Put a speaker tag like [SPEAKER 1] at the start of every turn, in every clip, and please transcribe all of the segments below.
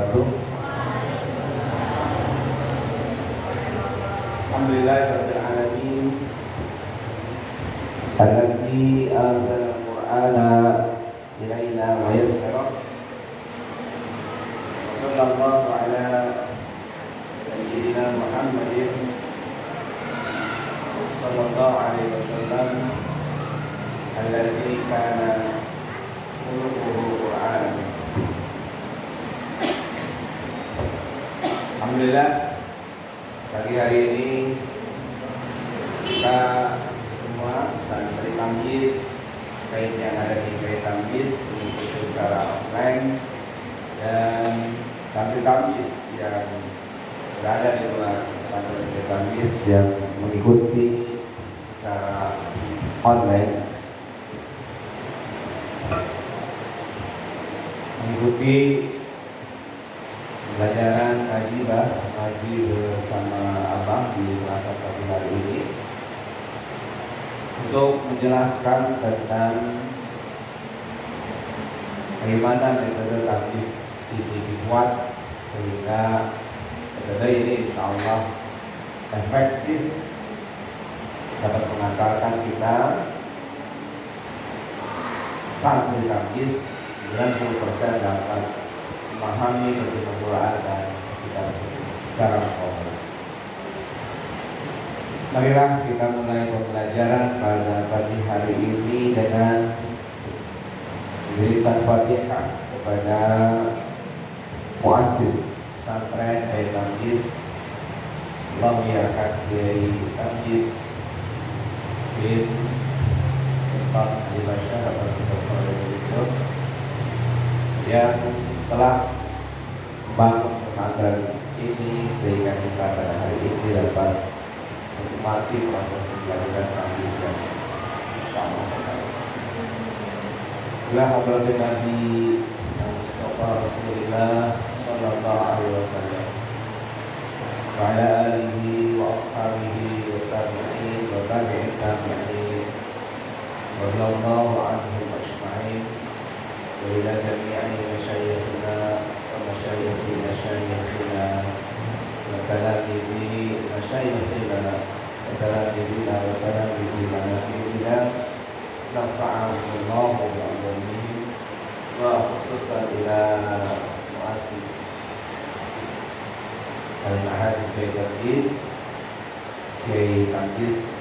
[SPEAKER 1] wabarakatuh. Alhamdulillahirabbil alamin. Alladzi anzala al-Qur'ana ilaina wa yassara. Sallallahu ala sayyidina Muhammadin sallallahu alaihi wasallam alladzi kana khuluquhu Qur'an. Alhamdulillah, pagi hari ini kita semua santri Tamyiz yang ada di Kiai Tamyiz mengikuti secara online, dan santri Tamyiz yang berada di luar santri Kiai Tamyiz yang mengikuti secara online, mengikuti pelajaran ngaji bersama Abang di Selasa pagi hari ini untuk menjelaskan tentang bagaimana metode Tamyiz ini dibuat sehingga metode ini insya Allah efektif dapat mengantarkan kita santri Tamyiz 90% dapat memahami terjemahan Quran dan kita secara formal. Marilah kita mulai pembelajaran pada pagi hari ini dengan memberikan Fatihah kepada muassis pesantren Kiai Tamyiz, Allah yarham Kiai Tamyiz bin Sultan Al-Basyar atau Sultan Al-Basyar yang telah membangun pesantren ini sehingga kita pada hari ini dapat menikmati proses pembelajaran Tamyiz yang insyaallah ila hadratin Nabi Mustafa Rasulullah sallallahu alaihi wasallam wa ala alihi wa ashabihi wa tabi'in wa tabi'in tabi'in radhiyallahu anhum ajma'in wa ila jami'i masyayikhina wa masyayikhi masyayikhina wa talamizi masyayikhina wa talamizina wa talamizina nafi'ina nafa'ahullahu bi'azamihi wa khususan ila muassis al-Ma'had Kiai Tamyiz Kiai Tamyiz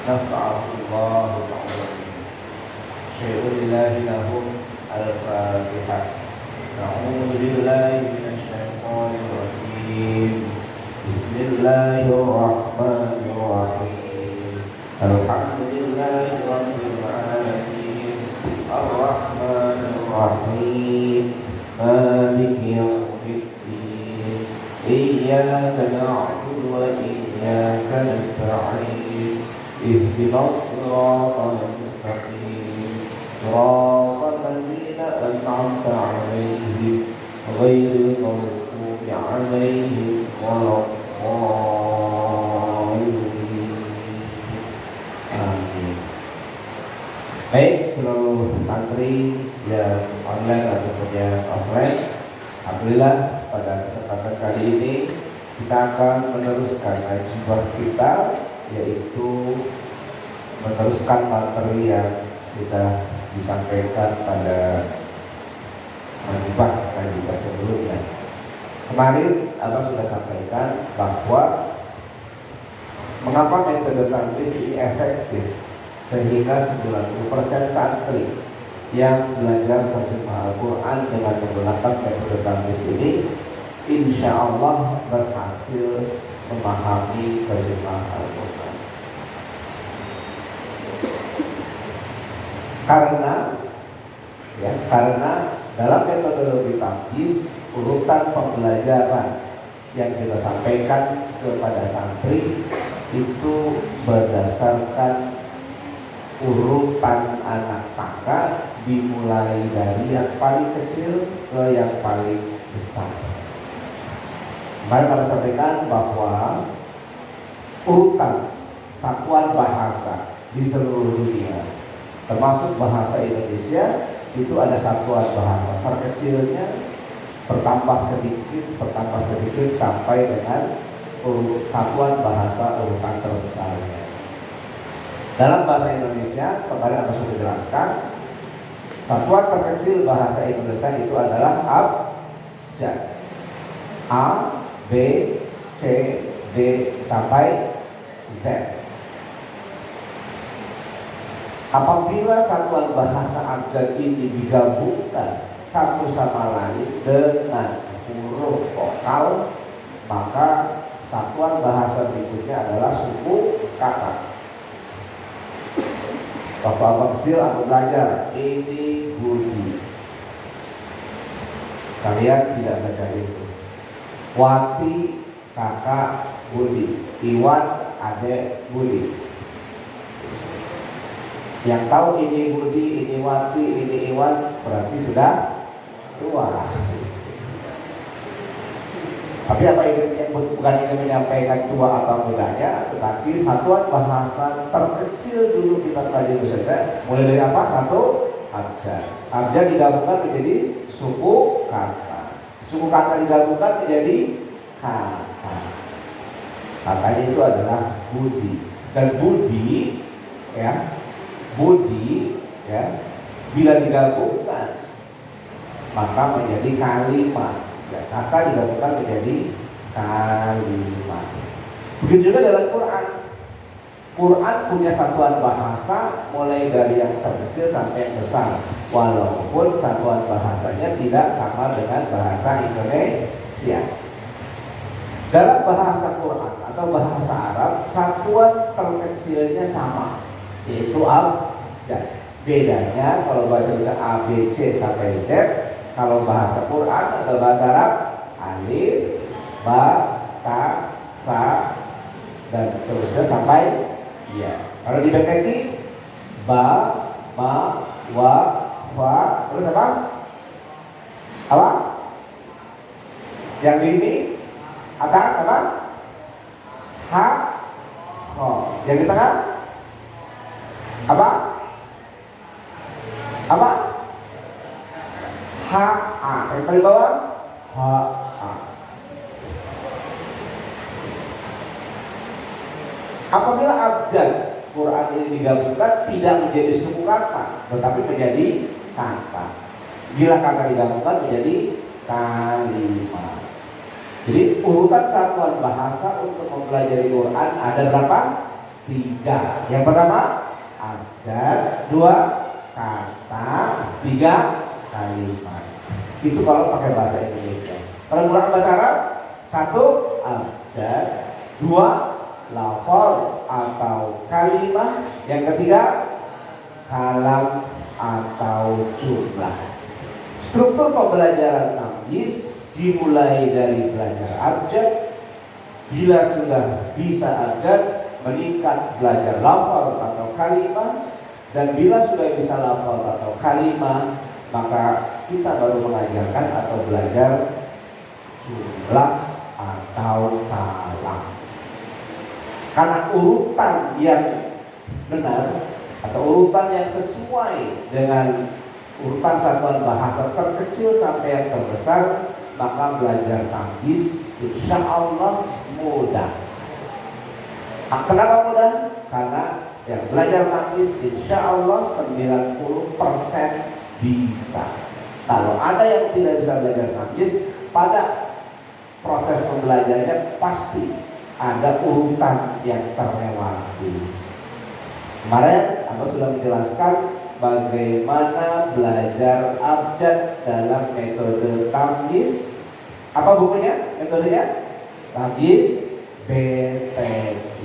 [SPEAKER 1] nafa'ahullahu bi'azamihi. Syai'ulillahi lahum al-Fatihah. A'udzu billahi minasyaitonir rajim. Bismillahirrahmanirrahim. Alhamdulillahi rabbil alamin. Ar-Rahmanir Rahim. Maliki yaumiddin. Iyyaka na'budu wa iyyaka nasta'in. Ihdinas siratal mustaqim. Siratal ladzina an'amta 'alaihim ghairil maghdubi 'alaihim waladdallin. Amin. Baik, seluruh santri yang online ataupun yang offline, alhamdulillah pada kesempatan kali ini kita akan meneruskan ngaji kita, yaitu meneruskan materi yang sudah disampaikan pada majibah ngaji sebelumnya. Kemarin Abang sudah sampaikan bahwa mengapa metode Tamyiz ini efektif sehingga 90% santri yang belajar terjemah Al-Quran dengan menggunakan metode Tamyiz ini insya Allah berhasil memahami terjemah Al-Quran. Karena dalam metodologi Tamyiz, urutan pembelajaran yang kita sampaikan kepada santri itu berdasarkan urutan anak tangga, dimulai dari yang paling kecil ke yang paling besar. Kemarin kita sampaikan bahwa urutan satuan bahasa di seluruh dunia, termasuk bahasa Indonesia, itu ada satuan bahasa. Terkecilnya bertambah sedikit sampai dengan satuan bahasa urutan terbesarnya. Dalam bahasa Indonesia, kemarin Anda sudah jelaskan, satuan terkecil bahasa Indonesia itu adalah abjad. A, B, C, D sampai Z. Apabila satuan bahasa abjad ini digabungkan satu sama lain dengan huruf vokal, maka satuan bahasa berikutnya adalah suku kata. Bapak kecil aku belajar ini Budi, kalian tidak belajar itu. Wati kakak Budi, Iwan adik Budi. Yang tahu ini Budi, ini Wati, ini Iwan berarti sudah tua. Tapi apa ini bukan ini menyampaikan tua atau mudanya, tetapi satuan bahasa terkecil dulu kita pelajari saja. Mulai dari apa? Satu, abjad. Abjad digabungkan menjadi suku kata. Suku kata digabungkan menjadi kata. Katanya itu adalah Budi. Dan Budi, bila digabungkan maka menjadi kalimat. Kata digabungkan menjadi kalimat. Begitu juga dalam Quran. Quran punya satuan bahasa mulai dari yang terkecil sampai yang besar, walaupun satuan bahasanya tidak sama dengan bahasa Indonesia. Dalam bahasa Quran atau bahasa Arab, satuan terkecilnya sama, yaitu abjad. Bedanya kalau bahasa Indonesia A, B, C sampai Z. Kalau bahasa Quran atau bahasa Arab, alif, ba, ta, sa, dan seterusnya sampai ya. Kalau di BTQ, ba, ma, wa, fa, terus apa? Apa? Yang ini atas apa? Ha, ho. Yang di tengah apa? Apa? Ha-a. Yang paling bawah ha-a. Apabila abjad Quran ini digabungkan tidak menjadi suku kata, tetapi menjadi kata. Bila kata digabungkan menjadi kalimat. Jadi urutan satuan bahasa untuk mempelajari Quran ada berapa? 3. Yang pertama abjad, 2 kata, 3 kalimat. Itu kalau pakai bahasa Indonesia. Kalau menggunakan bahasa Arab, 1 abjad, 2 lafal atau kalimat, yang ketiga kalam atau jumlah. Struktur pembelajaran tamyiz dimulai dari belajar abjad. Bila sudah bisa abjad, meningkat belajar lafal atau kalimat, dan bila sudah bisa lafal atau kalimat, maka kita baru mengajarkan atau belajar jumlah atau kalam. Karena urutan yang benar atau urutan yang sesuai dengan urutan satuan bahasa terkecil sampai yang terbesar, maka belajar tamyiz insya Allah mudah. Kenapa mudah? Karena yang belajar tamyiz insya Allah 90% bisa. Kalau ada yang tidak bisa belajar tamyiz, pada proses pembelajarannya pasti ada urutan yang terlewati. Kemarin Anda sudah menjelaskan bagaimana belajar abjad dalam metode tamyiz. Apa bukunya? Metodenya? Tamyiz BTQ.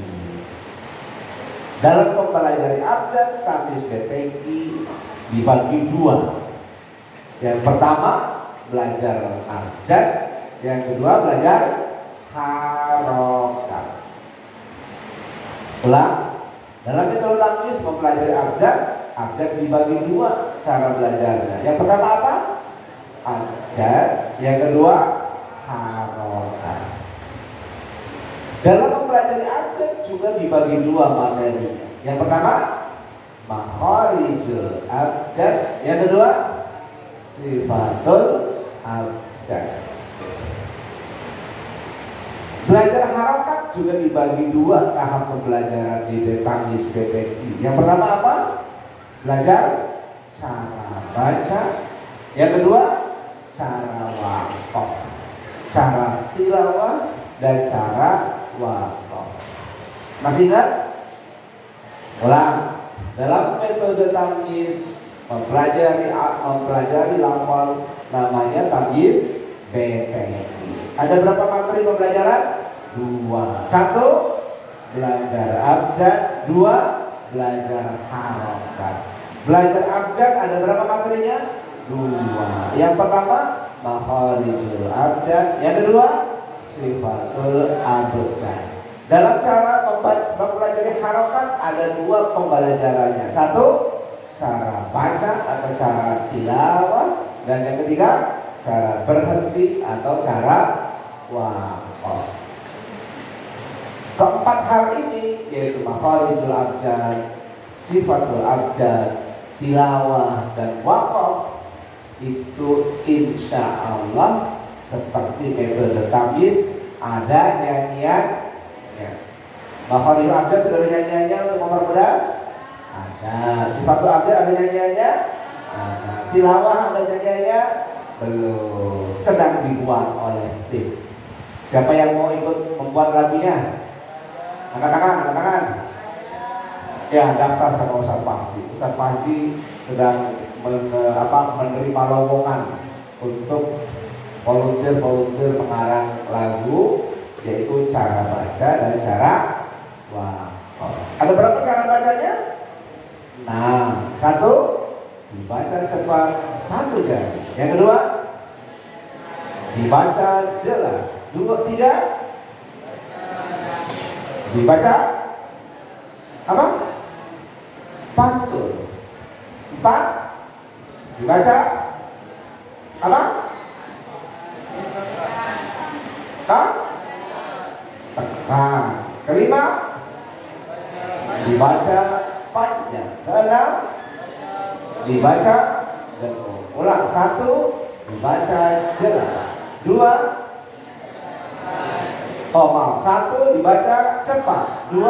[SPEAKER 1] Dalam mempelajari abjad, tamyiz BTQ dibagi 2. Yang pertama belajar abjad, yang kedua belajar harokat. Ulang. Dalam metode tamyiz mempelajari abjad dibagi 2 cara belajarnya. Yang pertama apa? Abjad. Yang kedua harokat. Dalam mempelajari abjad juga dibagi 2 materi. Yang pertama makharijul abjad, yang kedua sifatul abjad. abjad. Belajar harokat juga dibagi dua tahap pembelajaran di Tamyiz BTI. Yang pertama apa? Belajar cara baca. Yang kedua, cara waqaf, cara tilawah dan cara waqaf. Masih ingat? Ulang. Dalam metode tamyiz mempelajari lafal namanya tamyiz BTI. Ada berapa materi pembelajaran? 2. 1, belajar abjad. 2, belajar harokat. Belajar abjad ada berapa materinya? 2. Yang pertama makharijul abjad, yang kedua sifatul abjad. Dalam cara mempelajari harokat ada 2 pembelajarannya. 1, cara baca atau cara tilawah, dan yang ketiga cara berhenti atau cara waqaf. Keempat hal ini yaitu makharijul abjad, sifatul abjad, tilawah dan waqaf itu insya Allah seperti metode tamyiz ada nyanyian. Makharijul abjad sudah ada nyanyiannya untuk mempermudah? Ada. Sifatul abjad ada nyanyiannya? Ada. Tilawah ada nyanyiannya? Belum. Sedang dibuat oleh tim. Siapa yang mau ikut membuat lagunya? Angkat tangan, angkat tangan. Ya, daftar sama Ustaz Fahzi. Ustaz Fahzi sedang menerima lowongan untuk volunteer pengarang lagu, yaitu cara baca dan cara waqaf. Ada berapa cara bacanya? 6. 1, dibaca cepat 1 jari. Yang kedua, dibaca jelas. 2, 3, dibaca apa? Pantun. 4, dibaca apa? Tekan. Kelima, dibaca panjang. 6, dibaca dengung. Ulang. 1, dibaca jelas. 2, 1 dibaca cepat. 2,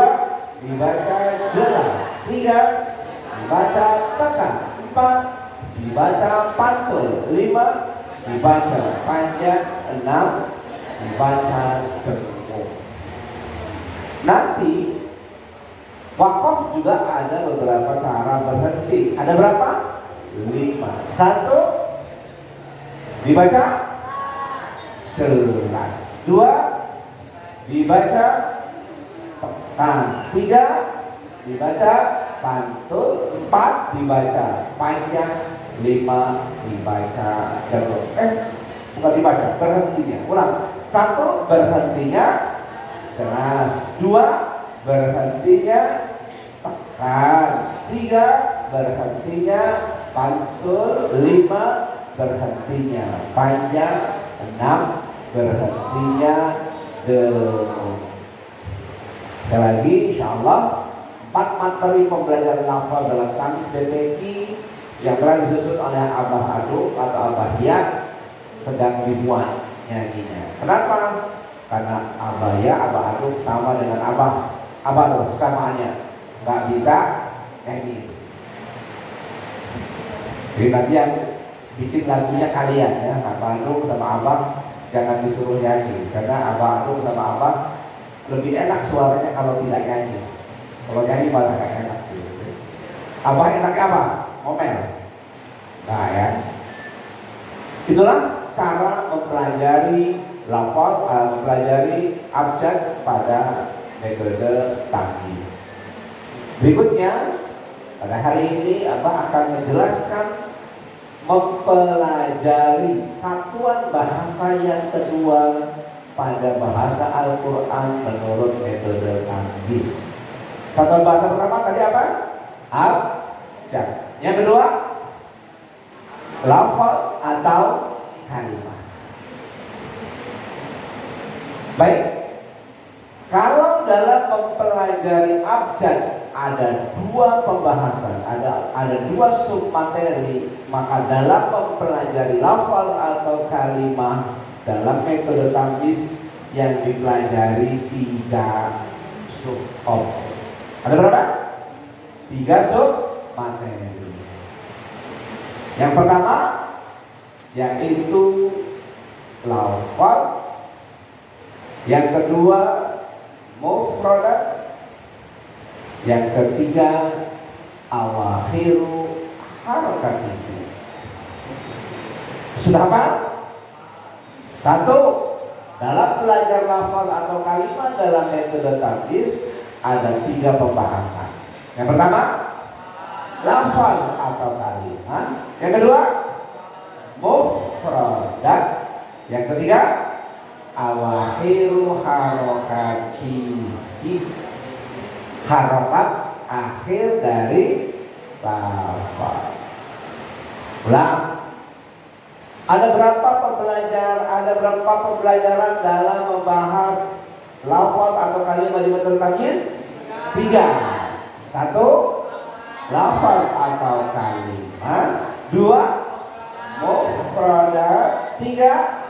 [SPEAKER 1] dibaca jelas. 3, dibaca tekan. 4, dibaca pantun. 5, dibaca panjang. 6, dibaca dengung. Nanti waqaf juga ada beberapa cara berhenti. Ada berapa? 5. 1, dibaca jelas. 2, dibaca tekan. 3, dibaca pantun. 4, dibaca panjang. 5, dibaca dengung. Bukan dibaca, berhentinya. Ulang. 1, berhentinya jelas. 2, berhentinya tekan. 3, berhentinya pantun. 5, berhentinya panjang. 6, berhentinya dengung. Sekali lagi, insya Allah 4 materi pembelajaran lafal dalam tamyiz BTI yang telah disusun oleh Abah Aduk atau Abah Hiat sedang dibuat nyanyinya. Kenapa? Karena Abah ya, Abah Aduk sama dengan Abah tuh samaannya nggak bisa nyanyi. Jadi nanti yang bikin lagunya kalian ya, Abah Aduk sama Abah jangan disuruh nyanyi, karena Abah Aduk sama Abah lebih enak suaranya kalau tidak nyanyi. Kalau nyanyi malah gak enak gitu. Abah enaknya apa? Ngomel. Nah ya, itulah cara mempelajari lafaz, mempelajari abjad pada metode tamyiz. Berikutnya pada hari ini Abah akan menjelaskan mempelajari satuan bahasa yang kedua pada bahasa Al-Quran menurut metode tamyiz. Satuan bahasa pertama tadi apa? Abjad. Yang kedua, lafaz atau kalimat. Baik, kalau dalam mempelajari abjad ada 2 pembahasan, ada 2 submateri, maka dalam mempelajari lafaz atau kalimah dalam metode tamyiz yang dipelajari 3 sub-objek. Ada berapa? 3 sub-materi. Yang pertama yaitu lafaz, yang kedua mufradat, yang ketiga awakhiru harakat itu. Sudah apa? 1. Dalam belajar lafaz atau kalimat dalam metode tamyiz ada 3 pembahasan. Yang pertama lafaz atau kalimat, yang kedua mufradat, yang ketiga awakhiru harokati, harokat akhir dari lafaz. Ulang. Ada berapa pembelajaran dalam membahas lafaz atau kalimat di metode tamyiz? 3. 1. Lafaz atau kalimat. 2. Mufradat. 3.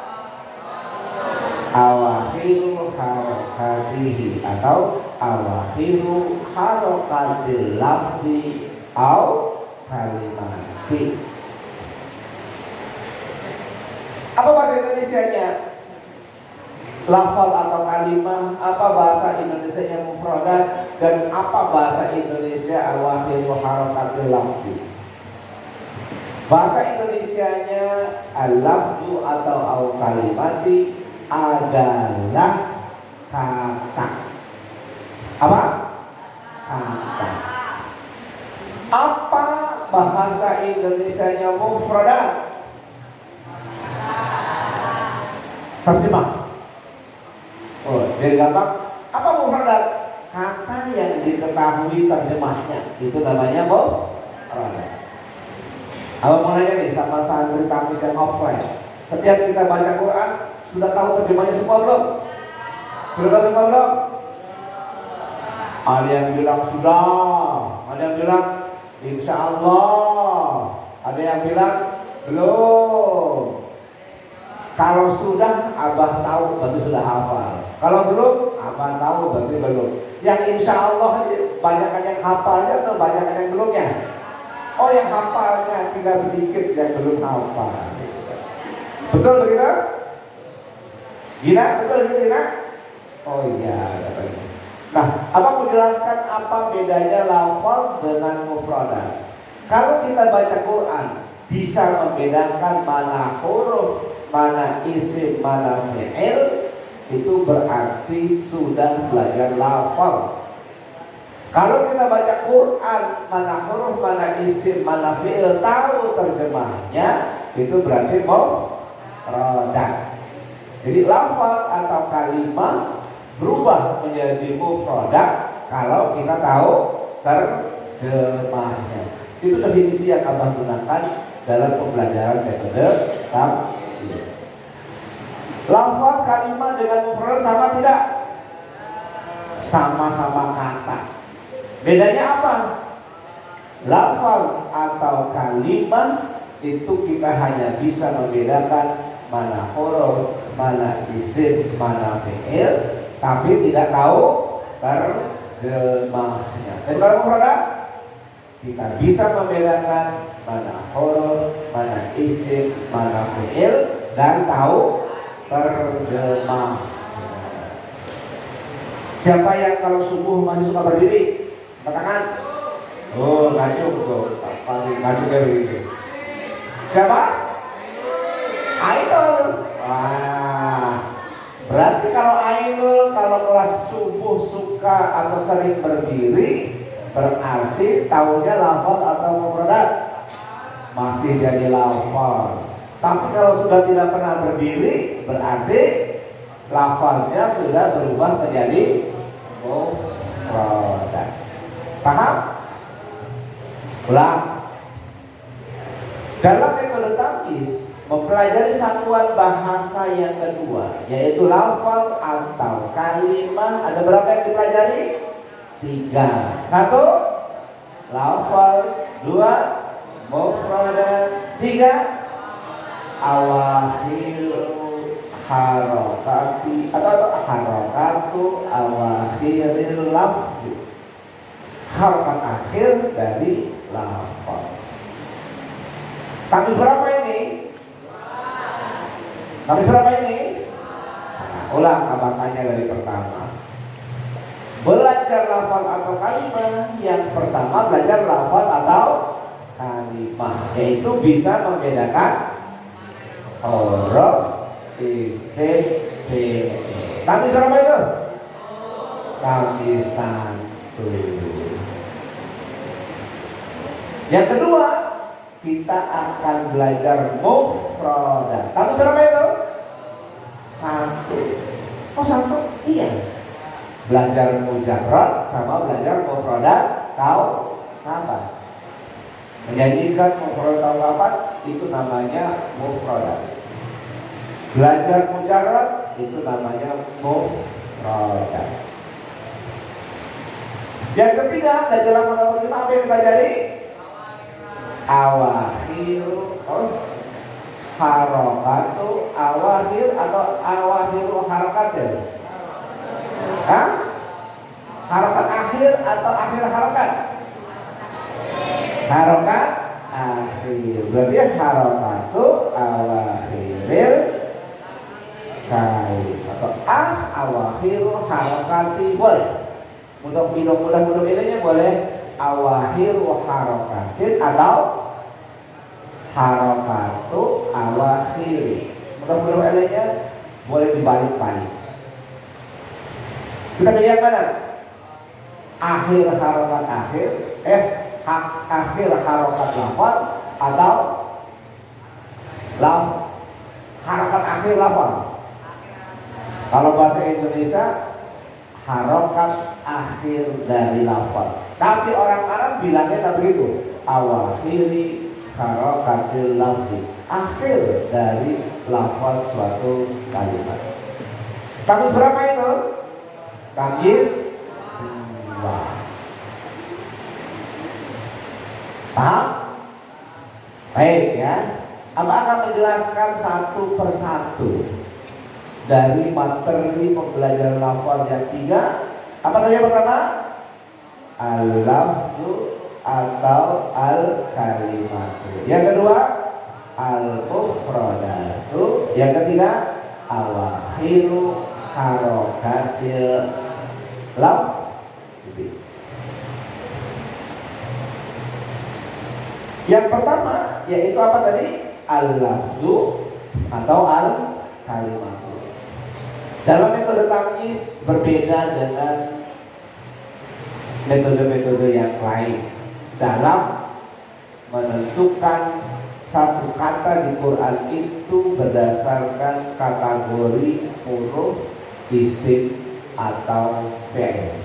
[SPEAKER 1] Awakhiru harokatihi atau awakhiru harokatil lafzi au kalimati. Apa bahasa Indonesianya lafaz atau kalimah? Apa bahasa Indonesianya mufradat? Dan apa bahasa Indonesia awakhiru harokatil lafzi? Bahasa Indonesianya al-lafzu atau al-kalimati adalah kata. Apa? Kata. Apa bahasa Indonesianya mufradat? Terjemah. Oh, biar gampang. Apa mufradat? Kata yang diketahui terjemahnya. Itu namanya mufradat. Abang mau nanya nih sama santri tamyiz yang offline. Setiap kita baca Quran, sudah tahu terjemahnya semua belum? Sudah tahu semua belum? Ada yang bilang sudah, ada yang bilang insya Allah, ada yang bilang belum. Kalau sudah, abah tahu berarti sudah hafal. Kalau belum, abah tahu berarti belum. Yang insya Allah banyak yang hafalnya atau banyak yang belumnya? Oh, yang hafalnya tinggal sedikit, yang belum hafal. Betul begitu? Gina, betul begitu Gina? Oh iya. Nah, abang mau jelaskan apa bedanya lafaz dengan mufradat. Kalau kita baca Quran, bisa membedakan mana huruf, mana isim, mana fi'il, itu berarti sudah belajar lafaz. Kalau kita baca Quran, mana huruf, mana isim, mana fi'il, tahu terjemahnya, itu berarti mufradat. Jadi lafaz atau kalimat berubah menjadi mufradat kalau kita tahu terjemahnya. Itu definisi yang abang gunakan dalam pembelajaran metode tamyiz. Lafaz kalimat dengan mufradat sama tidak? Sama-sama kata. Bedanya apa? Lafaz atau kalimat itu kita hanya bisa membedakan mana huruf, mana isim, mana fi'il, tapi tidak tahu terjemahnya. Dan kalau mufradat kita bisa membedakan mana huruf, mana isim, mana fi'il, dan tahu terjemah. Siapa yang kalau subuh masih suka berdiri? Katakan. Oh, ngacung tuh. Ngacung kayak begitu. Siapa? Ainul. Wah. Berarti kalau Ainul kalau kelas subuh suka atau sering berdiri, berarti tahunya lafaz atau mufradat? Masih jadi lafaz. Tapi kalau sudah tidak pernah berdiri, berarti lafaznya sudah berubah menjadi mufradat. Paham? Ulang. Dalam metode tamyiz mempelajari satuan bahasa yang kedua, yaitu lafaz atau kalimat. Ada berapa yang dipelajari? 3. 1. Lafaz. 2. Mufradat. 3. awakhiru harokati atau harokatu awakhiril lafzi, harokat akhir dari lafaz. Kamis berapa ini? Kamis berapa ini? Nah, ulang abakannya dari pertama. Belajar lafaz atau kalimat. Yang pertama belajar lafaz atau kalimat, yaitu bisa membedakan huruf isim fi'il. Kamis berapa itu? Kamis 1. Yang kedua, kita akan belajar mufradat. Kamis berapa itu? 1. Oh 1? Iya. Belajar mujarrad sama belajar mufradat. Tahu apa? Menyanyikan mufradat tahu apa? Itu namanya mufradat. Belajar mujarrad itu namanya mufradat. Yang ketiga, belajar lafaz atau kalimat, apa yang dipelajari? Awakhiru harokatu awakhir atau awakhiru harokatil? Hah? Harokat akhir atau akhir harokat? Harokat akhir. Berarti harokatu awakhiril kain atau awakhiru harokati boleh. Mudah ininya boleh awakhiru harokatin atau harokatu awakhir. Mudah ininya boleh dibalik-balik. Kita pilih yang mana? Akhir harokat akhir, akhir harokat lafaz atau harokat akhir lafaz. Kalau bahasa Indonesia harokat akhir dari lafaz. Tapi orang Arab bilangnya tak begitu. Awakhiri harokatil lafzi, akhir dari lafaz suatu kalimat. Kamis berapa itu? Kamis 2. Paham? Baik ya. Abang akan menjelaskan satu persatu dari materi pembelajaran lafaz yang 3. Apa tadi yang pertama? Al-lafzu atau al-kalimatu. Yang kedua, al-mufradatu. Yang ketiga, awakhiru harokatil lafzi. Yang pertama yaitu apa tadi? Al-lafzu atau al-kalimatu. Dalam metode tamyiz berbeda dengan metode-metode yang lain dalam menentukan satu kata di Quran itu berdasarkan kategori huruf, isim atau fi'il.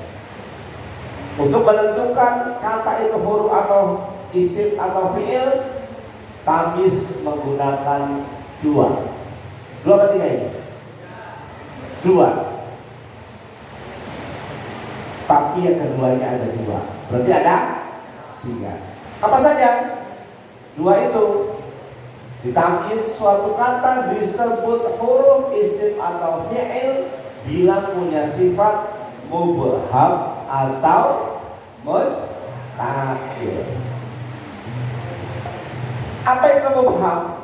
[SPEAKER 1] Untuk menentukan kata itu huruf atau isim atau fi'il, tamyiz menggunakan dua apa tiga ini? Dua. Tapi yang keduanya ada dua. Berarti ada 3. Apa saja? Dua itu. Di tamyiz suatu kata disebut huruf, isim atau fi'il bila punya sifat mubham atau mustaqil. Apa itu mubham?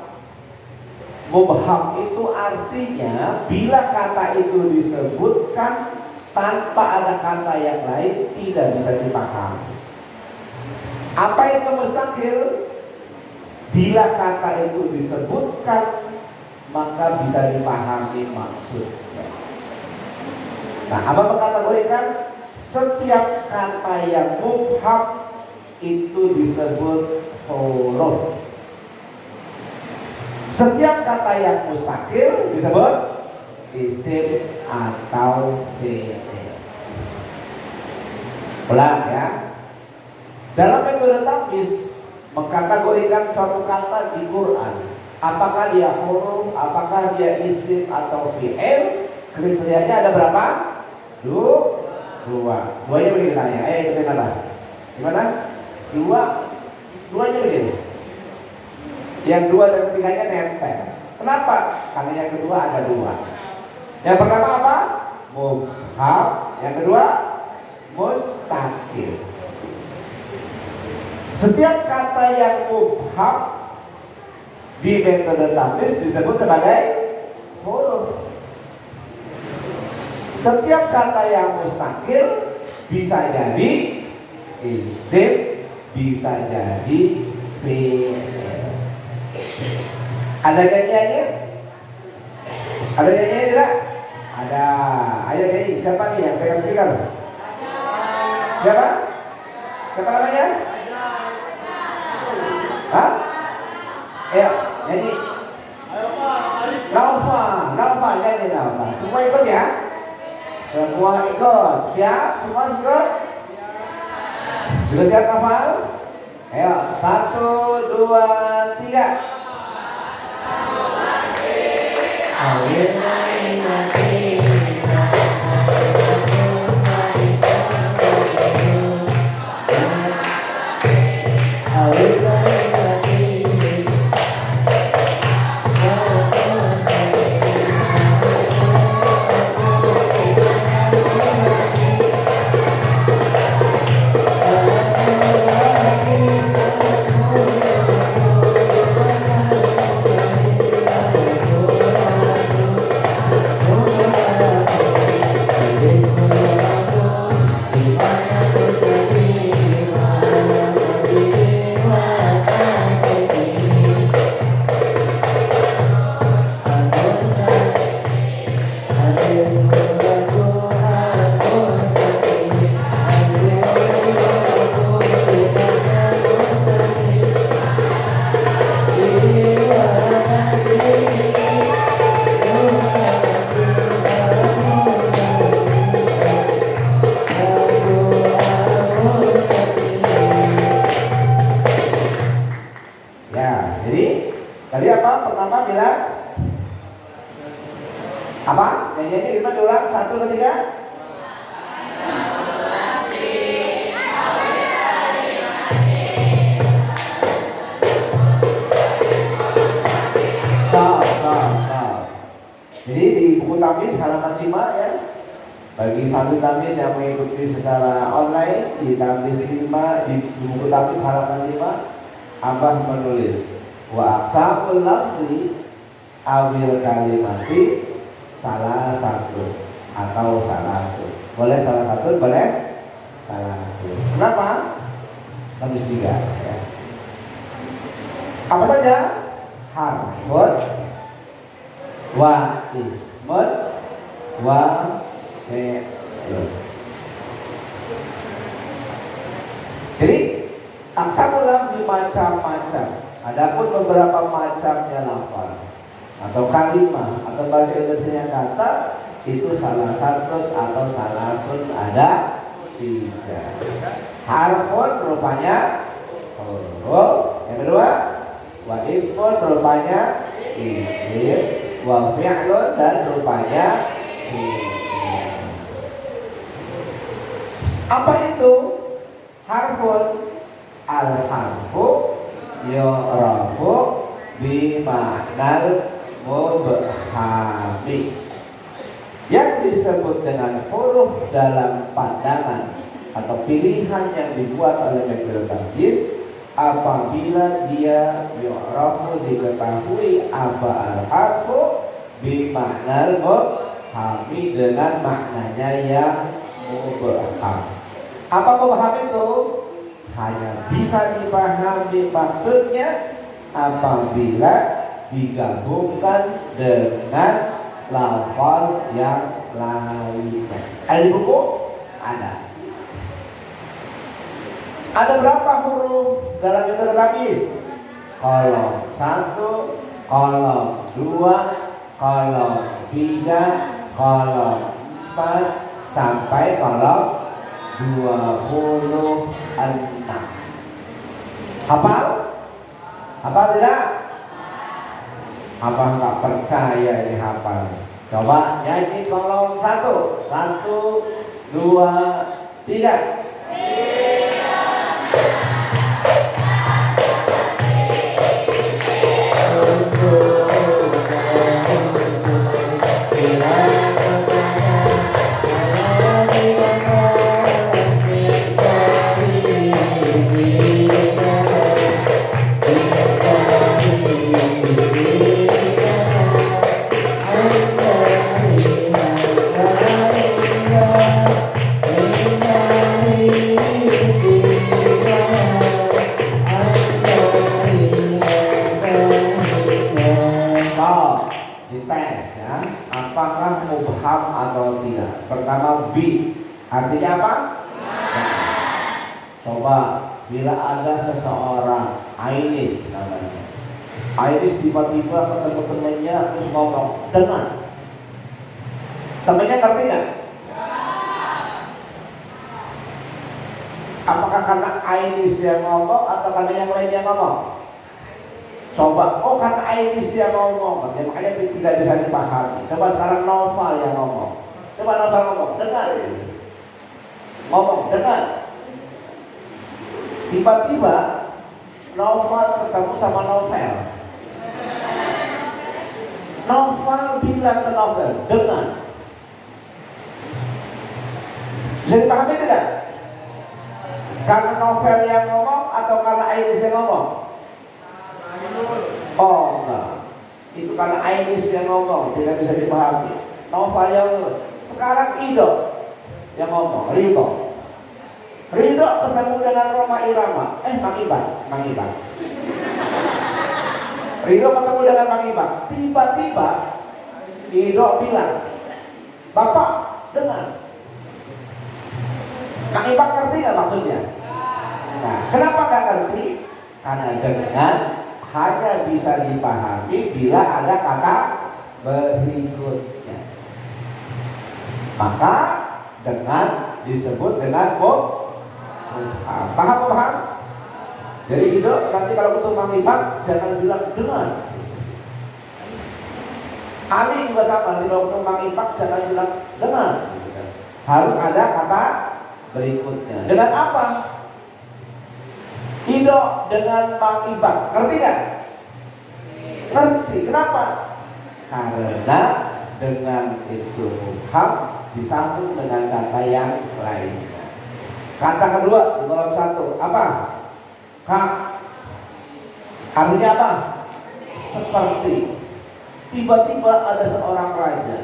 [SPEAKER 1] Mubham itu artinya bila kata itu disebutkan tanpa ada kata yang lain tidak bisa dipahami. Apa itu mustaqil? Bila kata itu disebutkan maka bisa dipahami maksudnya. Nah, apa mengkategorikan setiap kata yang mubham itu disebut huruf. Setiap kata yang mustaqil disebut isim atau fi'il. Ulang ya. Dalam metode tamyiz mengkategorikan suatu kata di Quran, apakah dia huruf, apakah dia isim atau fi'il, kriterianya ada berapa? Dua. Duanya begini tanya. Ikutin apa? Gimana? Duanya begini. Yang dua dan ketiganya nempel. Kenapa? Karena yang kedua ada dua. Yang pertama apa? Mubham. Yang kedua mustaqil. Setiap kata yang mubham di metode tamyiz disebut sebagai huruf. Setiap kata yang mustaqil bisa jadi isim, bisa jadi fi'il. Ada nyanyiannya? Ada nyanyiannya tidak? Ada. Ayo nyanyi. Siapa nih yang pegang speaker? Siapa? Siapa namanya? Hah? Ayo nyanyi. Naufa nyanyi Naufa. Semua ikut ya? Semua ikut. Siap? Semua ikut? Sudah siap hafal? Ayo 1, 2, 3. Tadi apa? Pertama bilang apa? Nyanyiannya Irma diulang 1, 2, 3. Stop. Jadi di buku tamyiz halaman 5 ya. Bagi satu tamyiz yang mengikuti secara online di tamyiz 5 di buku tamyiz halaman 5, Abah menulis wa aqsamul lafzi awil kalimati salah satu atau salasun. Boleh salah satu, boleh salasun. Kenapa? Habis 3 ya. Apa saja? Harfun wa ismun wa fi'lun. Jadi aqsamul lafzi macam-macam. Adapun beberapa macamnya lafal atau kalimat atau bahasa Indonesia kata itu salah satu atau salasun ada 3. Harfun rupanya huruf. Yang kedua wa ismun rupanya isim, wa fi'lun dan rupanya fi'il. Apa itu harfun? Al-harfu yu'rafu bima'nal mubhami. Yang disebut dengan huruf dalam pandangan atau pilihan yang dibuat oleh metode tamyiz apabila dia yu'rafu diketahui apa al-harfu bima'nal mubhami dengan maknanya yang mubham. Apa mubham itu? Hanya bisa dipahami maksudnya apabila digabungkan dengan lafal yang lainnya. Ada di buku? Ada. Ada berapa huruf dalam metode tamyiz? Kolom 1, kolom 2, kolom 3, kolom 4 sampai kolom 26. Hafal? Hafal tidak? Apa nggak percaya ini hafal? Coba nyanyi kolom 1, 2, 3. dites ya, apakah mubham atau tidak. Pertama B, artinya apa? Coba bila ada seseorang Ainis namanya, Ainis tiba-tiba ketemu temannya terus ngomong dengan, temannya ngerti nggak? Apakah karena Ainis yang ngomong atau karena yang lain yang ngomong? Coba, oh karena Ainis yang ngomong, makanya tidak bisa dipahami. Coba sekarang Noval yang ngomong. Coba Noval ngomong, dengar. Ngomong, dengar. Tiba-tiba Noval ketemu sama Novel. Novel bilang ke Novel, dengar. Bisa dipahami tidak? Karena Novel yang ngomong atau karena Ainis yang ngomong? Oh enggak, itu karena Ainis yang ngomong, tidak bisa dipahami. Novel yang ngomong. Sekarang Ido yang ngomong, Ridho ketemu dengan Roma Irama. Mang Iban. Ridho ketemu dengan Mang Iban. Tiba-tiba Ido bilang, Bapak dengar. Mang Iban ngerti nggak maksudnya? Nah, kenapa nggak ngerti? Karena dengan hanya bisa dipahami bila ada kata berikutnya. Maka dengan disebut dengan paham? Jadi Ido nanti kalau ketemu Mang Iban jangan bilang dengar. Ali juga sama, nanti kalau ketemu Mang Iban jangan bilang dengar. Harus ada kata berikutnya. Dengan apa? Ido dengan Mang Iban, ngerti gak? Ngerti. Kenapa? Karena dengan itu mubham disambung dengan kata yang lainnya. Kata kedua di dalam satu apa? Artinya apa? Seperti. Tiba-tiba ada seorang raja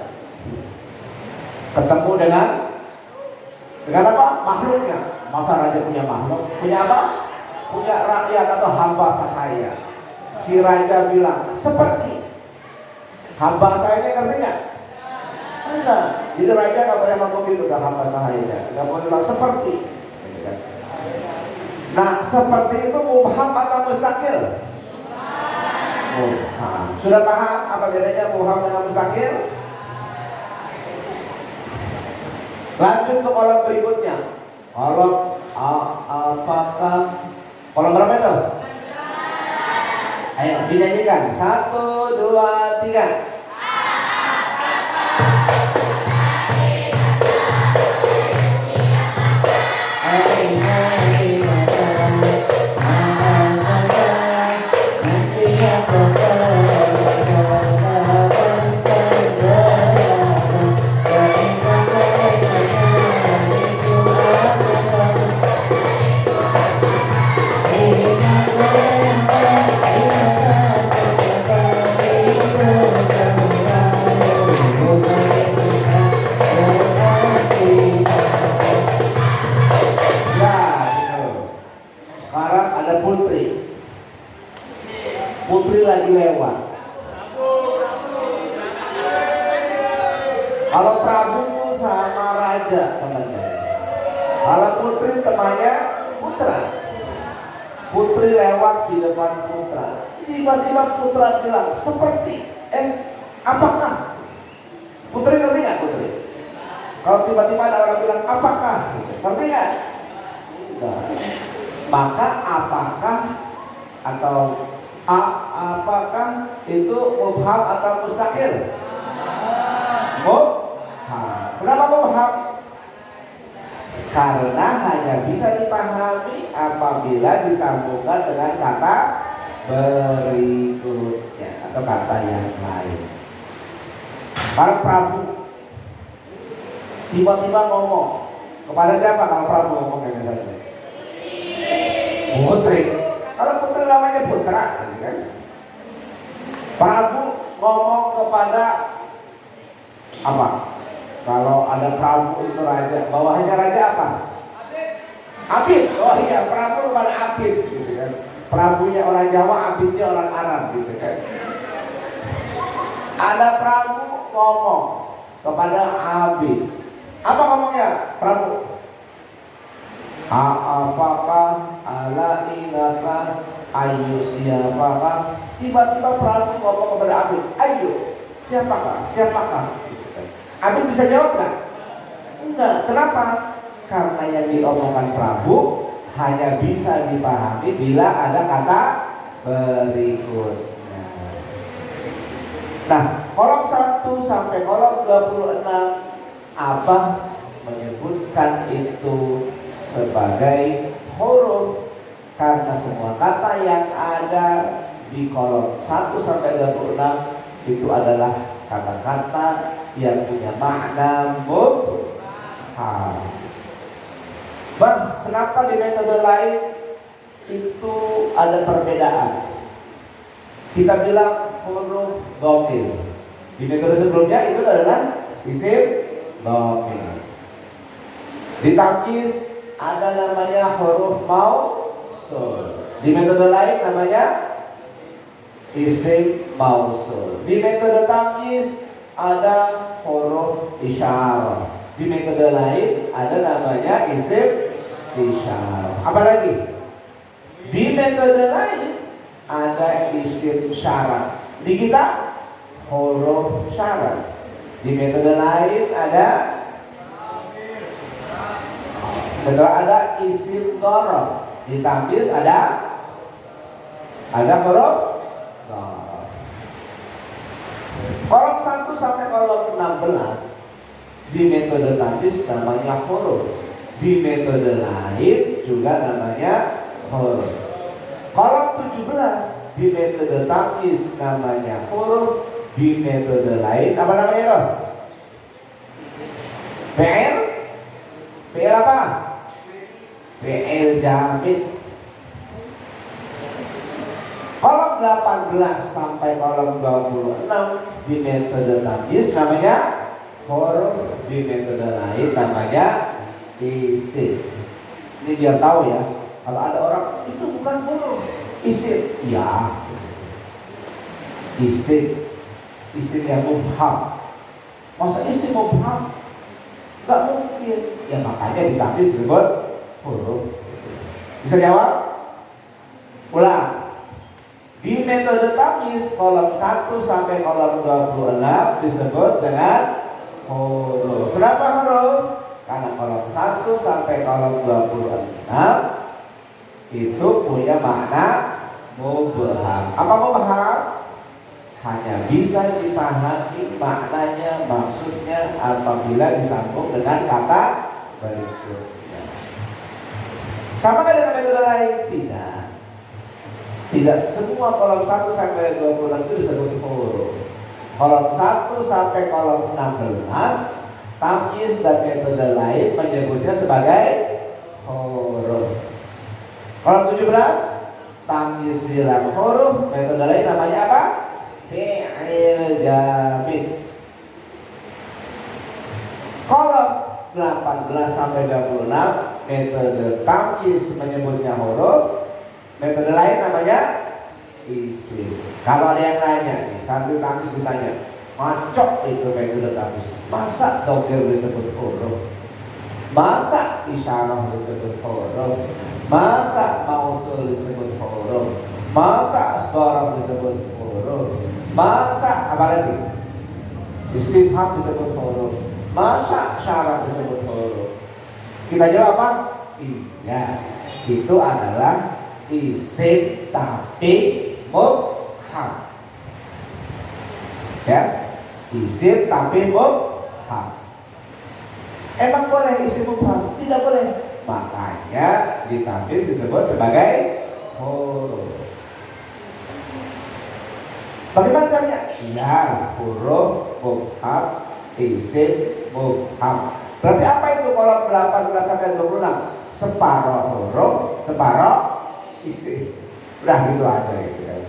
[SPEAKER 1] ketemu dengan apa? Makhluknya. Masa raja punya makhluk? Punya apa? Punya rakyat atau hamba sahaya. Si raja bilang seperti. Hamba sahaya ngerti nggak? Enggak. Jadi raja nggak boleh ngomong gitu, udah hamba sahaya. Nggak boleh bilang seperti. Nah, seperti itu mubham atau mustaqil? Mubham. Sudah paham apa bedanya mubham dengan mustaqil? Lanjut ke kolom berikutnya. Kolom apakah? Kolom berapa itu? Ayo dinyanyikan. 1, 2, 3. Putri lagi lewat. Kalau Prabu sama raja temannya. Kalau putri temannya putra. Putri lewat di depan putra. Tiba-tiba putra bilang seperti. Apakah? Putri ngerti nggak putri? Kalau tiba-tiba ada orang bilang apakah? Ngerti nggak? Maka apakah atau apakah itu mubham atau mustaqil? Mubham. Kenapa mubham? Karena hanya bisa dipahami apabila disambungkan dengan kata berikutnya atau kata yang lain. Para Prabu tiba-tiba ngomong kepada siapa kalau Prabu ngomong kayak misalnya? Putri. Kalau putri namanya putra, kan? Prabu ngomong kepada apa? Kalau ada Prabu itu raja, bawahnya raja apa? Abid. Oh iya, Prabu kepada Abid, gitu kan? Prabunya orang Jawa, Abidnya orang Arab, gitu kan? Ada Prabu ngomong kepada Abi. Apa ngomongnya Prabu? Apakah ala inaka ayu siapakah? Tiba-tiba Prabu ngomong kepada Abi, ayo siapakah? Abi bisa jawab nggak? Enggak. Kenapa? Karena yang diomongkan Prabu hanya bisa dipahami bila ada kata berikutnya. Nah, kolom 1 sampai kolom 26 Abah menyebutkan itu sebagai huruf karena semua kata yang ada di kolom 1 sampai 26 itu adalah kata-kata yang punya makna mubham. Bang, kenapa di metode lain itu ada perbedaan? Kita bilang huruf dhamir. Di metode sebelumnya itu adalah isim dhamir. Di tamyiz ada namanya huruf mausul. Di metode lain namanya isim mausul. Di metode tamyiz ada huruf isyarah. Di metode lain ada namanya isim isyarah. Apalagi di metode lain ada isim syarat. Di kita huruf syarat. Di metode lain ada isim dhorob. Di tamyiz ada huruf dhorob. Kolom 1 sampai kolom 16 di metode tamyiz namanya huruf. Di metode lain juga namanya huruf. Kolom 17 di metode tamyiz namanya huruf. Di metode lain apa namanya itu? PL apa? PL jamid. Kolom 18 sampai kolom 26 di metode tamyiz namanya huruf. Di metode lain namanya isim. Ini biar tahu ya. Kalau ada orang itu bukan huruf, isim. Ya, isim yang mubham. Masa isim mubham? Gak mungkin. Ya makanya di tamyiz disebut huruf. Bisa jawab? Ulang. Di metode tamyiz kolom 1 sampai kolom 26 disebut dengan huruf. Kenapa huruf? Karena kolom 1 sampai kolom 26 itu punya makna mubham. Apa mubham? Hanya bisa dipahami maknanya, maksudnya apabila disambung dengan kata berikutnya. Sama kan dengan metode lain? Tidak semua kolom 1 sampai 26 itu disebut huruf. Kolom 1 sampai kolom 16 tamyiz dan metode lain menyebutnya sebagai huruf. Kolom 17 tamyiz bilang huruf, metode lain namanya apa? Fi'il jamid. Kolom 18 sampai 26 metode tamyiz menyebutnya huruf, metode lain namanya isim. Kalau ada yang nanya nih, sambil tamyiz ditanya, macok itu metode tamyiz. Masa dhamir disebut huruf? Masa isyarah disebut huruf? Masa mausul disebut huruf? Masa dhorob disebut huruf? Masa apa lagi? Istifham disebut huruf? Masa syarat disebut huruf? Kita jawab apa? Iya, itu adalah isim tapi mubham. Ya, isim tapi mubham. Emang boleh isim mubham? Tidak boleh. Makanya di tamyiz disebut sebagai huruf. Bagaimana caranya? Ya, huruf mubham, isim mubham. Berarti apa itu kolom 18 sampai 26? Separuh huruf, separuh isim. Udah gitu aja gitu kan.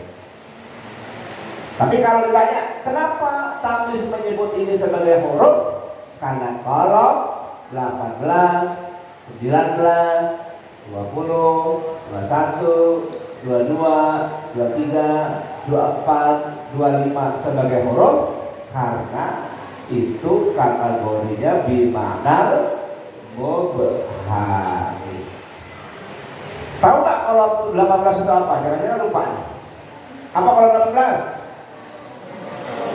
[SPEAKER 1] Tapi kalau ditanya, kenapa tamyiz menyebut ini sebagai huruf? Karena kolom 18, 19, 20, 21, 22, 23, 24, 25 sebagai huruf, karena itu kategorinya bimaknal mubhami. Tahu nggak kalau 18 itu apa? Jangan-jangan lupa nih. Apa kalau 18?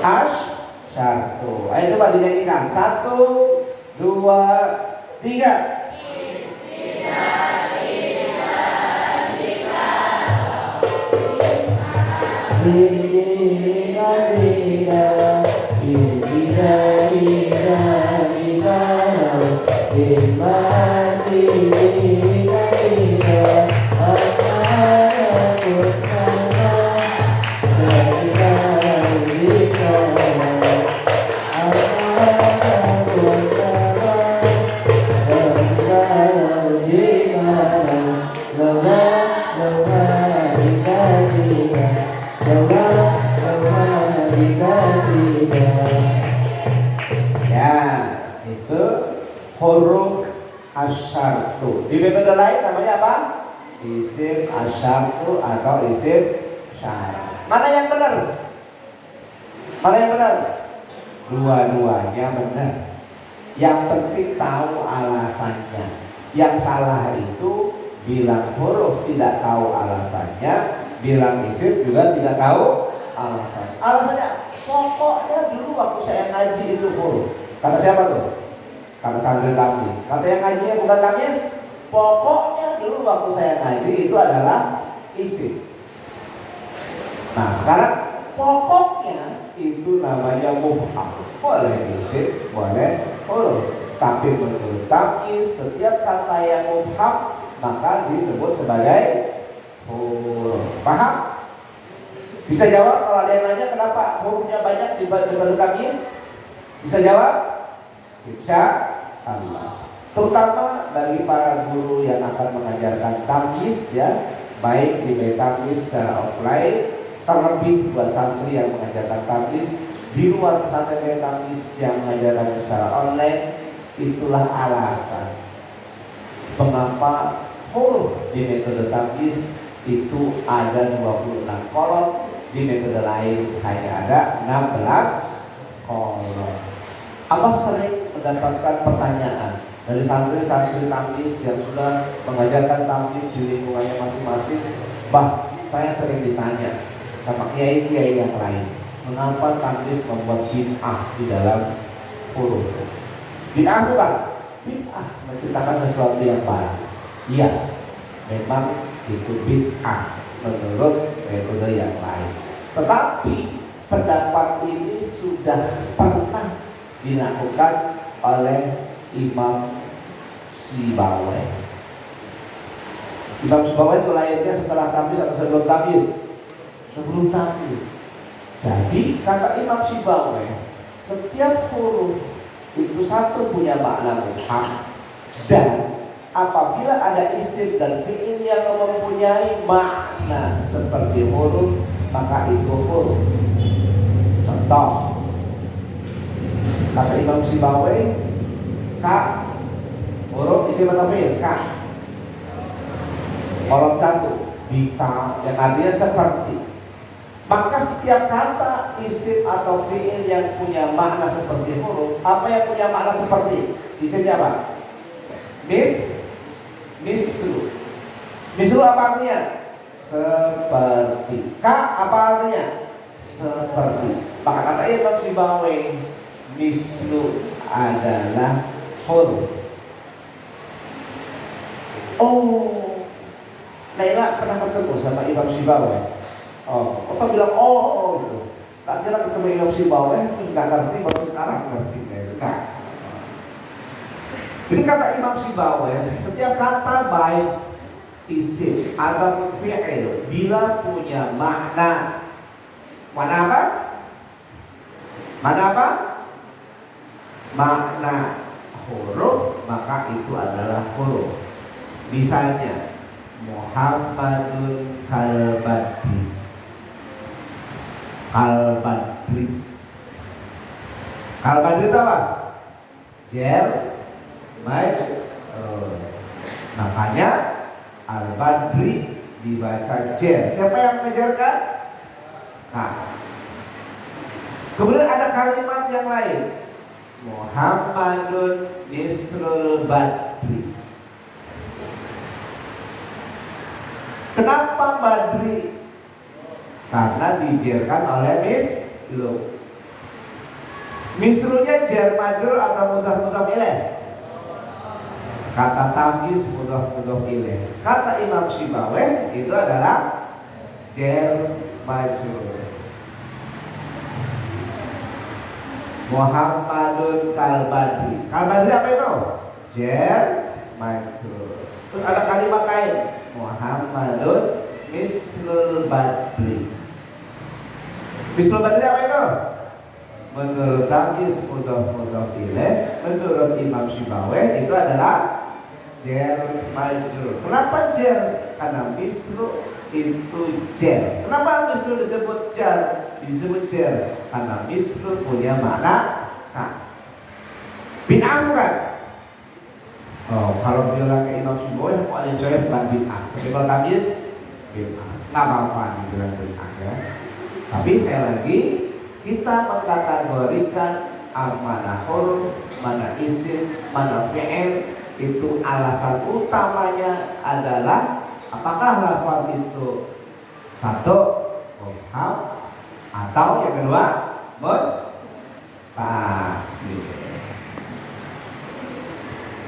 [SPEAKER 1] Asyartu. Ayo coba dinyanyikan. 1, 2, 3. Huruf asyartu. Di metode lain namanya apa? Isim asyartu atau isim syarat. Mana yang benar? Mana yang benar? Dua-duanya benar. Yang penting tahu alasannya. Yang salah itu bilang huruf tidak tahu alasannya, bilang isim juga tidak tahu alasannya. Alasannya pokoknya dulu waktu saya ngaji itu huruf. Kata siapa tuh? Kata santri tamis. Kata yang ngajinya bukan tamis, pokoknya dulu waktu saya ngaji itu adalah isim. Nah sekarang pokoknya itu namanya mubham. Boleh isim, boleh huruf. Tapi menurut tamis setiap kata yang mubham maka disebut sebagai huruf. Paham? Bisa jawab kalau ada yang nanya kenapa hurufnya banyak di metode tamis? Bisa jawab? Insya Allah. Terutama bagi para guru yang akan mengajarkan tamis ya, baik di tamis secara offline, terlebih buat santri yang mengajarkan tamis di luar pesantren tamis yang mengajarkan secara online. Itulah alasan mengapa huruf di metode tamis itu ada 26 kolom, di metode lain hanya ada 16 kolom. Abah sering mendapatkan pertanyaan dari santri-santri tamis yang sudah mengajarkan tamis di lingkungannya masing-masing. Bah, saya sering ditanya sama kiai-kiai yang lain, mengapa tamis membuat bid'ah di dalam huruf? Bid'ah bukan? Bid'ah menciptakan sesuatu yang baru. Iya, memang itu bid'ah menurut metode yang lain. Tetapi pendapat ini sudah pernah dilakukan oleh Imam Sibawayh. Imam Sibawayh itu lahirnya setelah tamis atau sebelum tamis? Sebelum tamis. Jadi kata Imam Sibawayh, setiap huruf itu satu punya makna mubham, dan apabila ada isim dan fi'il yang mempunyai makna seperti huruf, maka itu huruf. Contoh, kata Imam Sibawayh, ka huruf isim atau fi'il? Ka. Kolom 1, bika, yang artinya seperti. Maka setiap kata isim atau fi'il yang punya makna seperti huruf, apa yang punya makna seperti? Isimnya apa? Mislu. Mislu apa artinya? Seperti. Ka apa artinya? Seperti. Maka kata Imam Sibawayh, mislu adalah huruf. Oh, Naila pernah ketemu sama Imam Sibawayh. Oh, kok bilang gitu. Tak kira ketemu Imam Sibawayh, nggak ngerti, baru sekarang ngerti. Nah, ini kata Imam Sibawayh, setiap kata baik isim atau fi'il bila punya makna apa? Mana apa? Makna huruf, maka itu adalah huruf. Misalnya Muhammadun kalbadri. Kalbadri itu apa? Jer, maj, makanya al-badri dibaca jer. Siapa yang mengejarkan? Ka. Kemudian ada kalimat yang lain. Muhammadun misrul badri. Kenapa badri? Karena dijerkan oleh mislu. Mislunya jar majrur atau mudhaf ilaih? Kata tamyiz mudhaf ilaih. Kata Imam Sibawayh itu adalah jar majrur. Muhammadun kalbadri. Kalbadri apa itu? Jar majrur. Terus ada kalimat lain. Muhammadun mislul badri. Mislul badri apa itu? Menurut tamyiz mudhaf ilaih, menurut Imam Sibawayh itu adalah jar majrur. Kenapa jar? Karena mislu itu jar. Kenapa mislu disebut jar? Disebut jar karena mislu punya makna bid'ah bukan? Oh, kalau bilang ke Imam Sibawayh paling jauh bukan bid'ah. Tapi kalau tamyiz bid'ah. Nama bilang bid'ah ya. Tapi sekali lagi kita mengkategorikan mana huruf, mana isim, mana fi'il. Itu alasan utamanya adalah apakah lafaz itu satu mubham atau yang kedua mustaqil.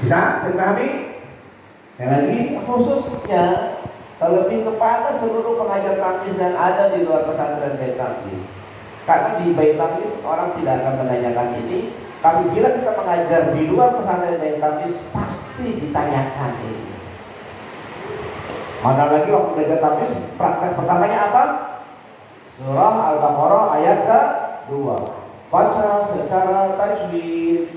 [SPEAKER 1] Bisa saya pahami? Sekali lagi khususnya terlebih kepada seluruh pengajar tamyiz yang ada di luar pesantren Bait Tamyiz. Karena di Bait Tamyiz orang tidak akan menanyakan ini, tapi bila kita mengajar di luar pesantren Bait Tamyiz pasti ditanyakan ini. Mana lagi waktu belajar tamyiz praktek pertamanya apa? Surah Al-Baqarah ayat ke-2. Baca secara tajwid.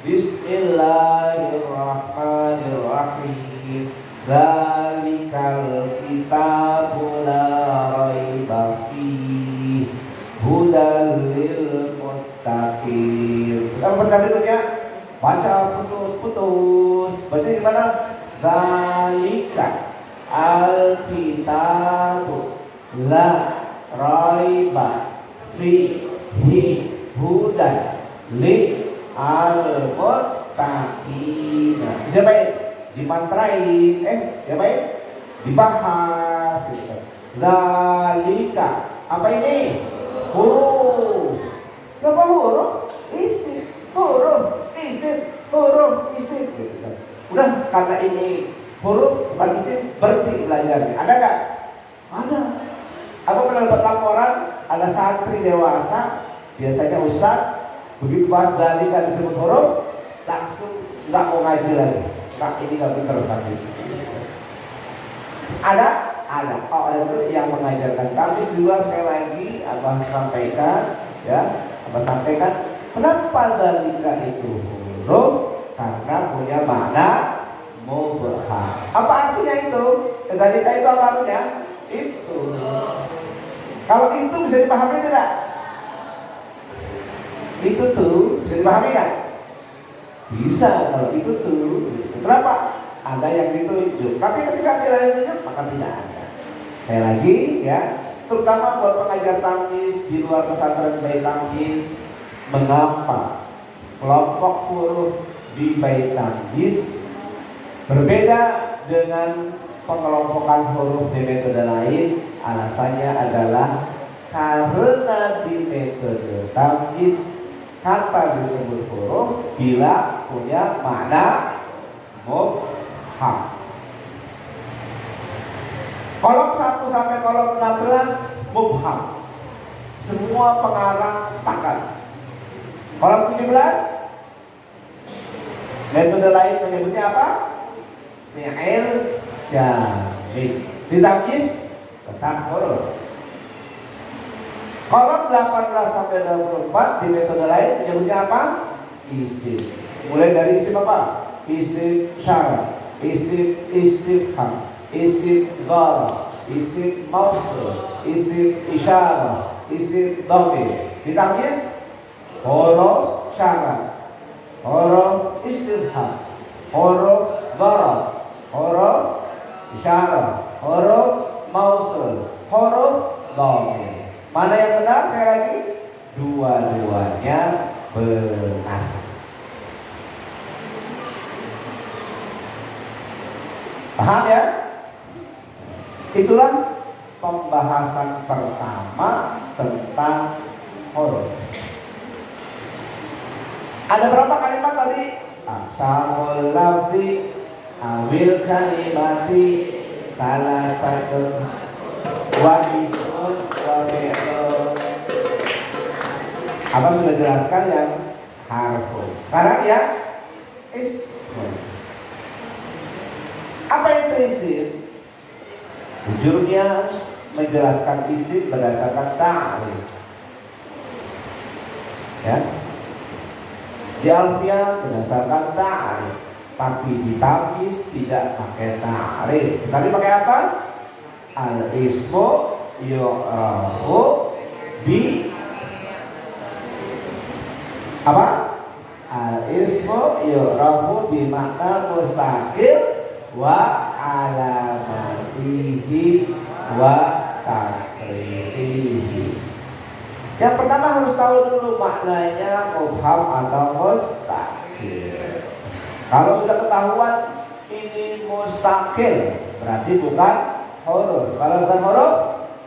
[SPEAKER 1] Bismillahirrahmanirrahim. Dzalikal kitabu la raiba fihi hudal lil muttaqin. Kita baca berikutnya. Baca putus-putus. Baca di mana? Dzalika al-kitabu la raiba fihi hudan li al-muttaqin. Bisa baik dimantrain, ya baik dibahas. Dzalika apa ini? Huruf. Apa huruf? Isim. Huruf isim. Huruf isim. Udah karena ini huruf bukan isim, berhenti belajarnya. Ada nggak? Ada. Aku pernah dapat laporan ada santri dewasa, biasanya ustaz begitu bahas dzalika disebut huruf langsung nggak mau ngaji lagi. Kak ini nggak pintar tamyiz. Ada. Oh, ada itu yang mengajarkan tamyiz di luar. Sekali lagi abang sampaikan, ya, abang sampaikan kenapa dzalika itu huruf? Karena punya makna mubham. Apa artinya itu? Dzalika itu apa artinya? Itu. Kalau itu bisa dipahami tidak? Itu tuh bisa dipahami nggak? Bisa kalau itu tuh. Kenapa? Ada yang ditunjuk. Tapi ketika tidak ada ditunjuk maka tidak ada. Sekali lagi ya, terutama buat pengajar tamyiz di luar pesantren Bait Tamyiz, mengapa kelompok huruf di Bait Tamyiz berbeda dengan pengelompokan huruf di metode lain? Alasannya adalah karena di metode tamyiz kata disebut huruf bila punya makna mubham. Kolom 1 sampai kolom 16 mubham. Semua pengarang sepakat. Kolom 17 metode lain menyebutnya apa? Fi'il jamid. Di tamyiz tetap huruf. Kolom 18 sampai 24 di metode lain menyebutnya apa? Isim. Mulai dari isim apa? Isim syarat, isim istifham, isim dharaf, isim mausul, isim isyarah, isim dhamir. Di tamyiz huruf syarat, huruf istifham, huruf dharaf, huruf isyarah, huruf mausul, huruf dhamir. Mana yang benar? Sekali lagi, dua-duanya. benar. Paham ya? Itulah pembahasan pertama tentang huruf. Ada berapa kalimat tadi? Aqsamul lafzi awil kalimati salah satu wa ismun wa fi'lun. Abang sudah jelaskan yang harfun. Sekarang ya ismun. Apa itu isim? Ujurnya menjelaskan isim berdasarkan ta'rif. Ya. Di alfiah berdasarkan ta'rif, tapi di tamyiz tidak pakai ta'rif. Tapi pakai apa? Al-ismu yu'rafu bi apa? Al-ismu yu'rafu bi makna mustaqil wa alamatihi wa tasrifihi. Yang pertama harus tahu dulu maknanya mubham atau mustaqil. Kalau sudah ketahuan ini mustaqil, berarti bukan huruf. Kalau bukan huruf,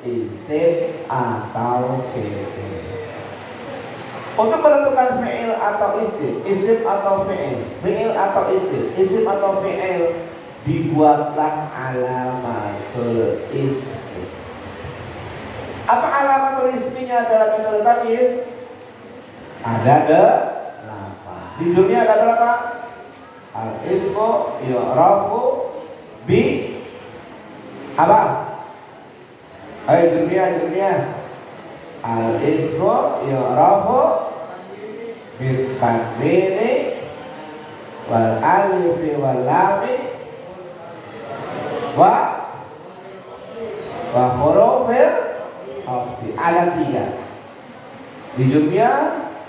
[SPEAKER 1] isim atau fi'il. Untuk menentukan fi'il atau isim atau fi'il atau isim atau fi'il, dibuatlah alamatul ismi. Apa alamatul isminya dalam metode tamyiz? Ada 8. Di jumlahnya ada berapa? Al-ismu yu'rafu bi apa? Ayo jumlah. Al-ismu yu'rafu bi tanwini wal alifi wal lami wa hurufil khafdi. Ada 3. Di jumlah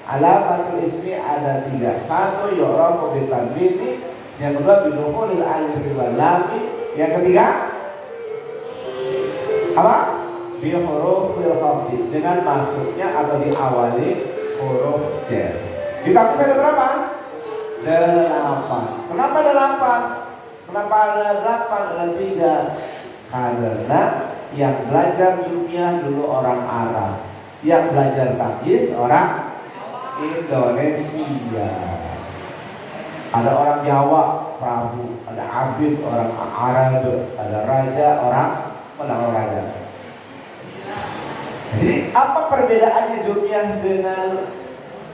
[SPEAKER 1] alamatul ismi ada 3. 1 yu'rafu bi tanwini, yang kedua bi dukhulil alifi wal lami, yang ketiga apa? Bi hurufil khafdi, dengan masuknya atau diawali huruf jar. Di tamyiz ada berapa? 8. Kenapa ada 8? Kenapa ada 8 dan 3? Karena yang belajar jumlah dulu orang Arab, yang belajar tamyiz orang Indonesia. Ada orang Jawa, Prabu, ada Abid, orang Arab, ada Raja, orang Raja. Jadi apa perbedaannya jumlah dengan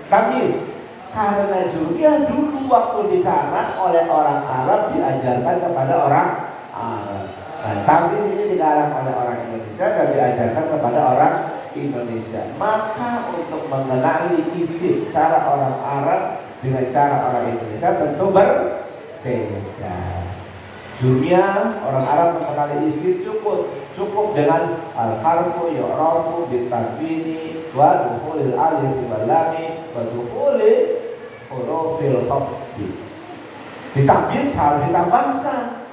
[SPEAKER 1] tamyiz? Karena jumlah dulu waktu dikarang oleh orang Arab diajarkan kepada orang Arab. Nah, tamyiz ini dikarang oleh orang Indonesia dan diajarkan kepada orang Indonesia. Maka untuk mengenali isim cara orang Arab dengan cara orang Indonesia tentu berbeda. Jumlah orang Arab mengenali isim cukup dengan al-harfu yu'rafu bitanwini wa dukhulil alif wal lam wa dukhulil hurufil khafdi. Di tamyiz harus ditambahkan.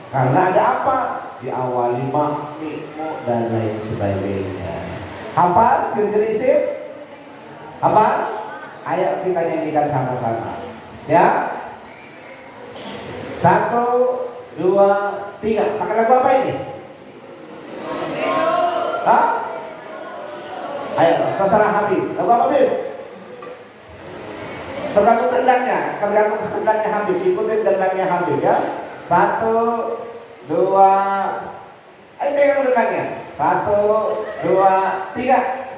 [SPEAKER 1] Karena ada apa? Diawali ma, mi, mu dan lain sebagainya. Hafal ciri-ciri isim? Hafal? Ayo kita nyanyikan sama-sama. Siap? 1, 2, 3. Pakai lagu apa ini? Hah? Ayo, terserah Habib. Lagu apa Habib? Tergantung kendangnya Habib. Ikutin kendangnya Habib ya. 1, 2. Ayo pegang kendangnya. 1, 2, 3.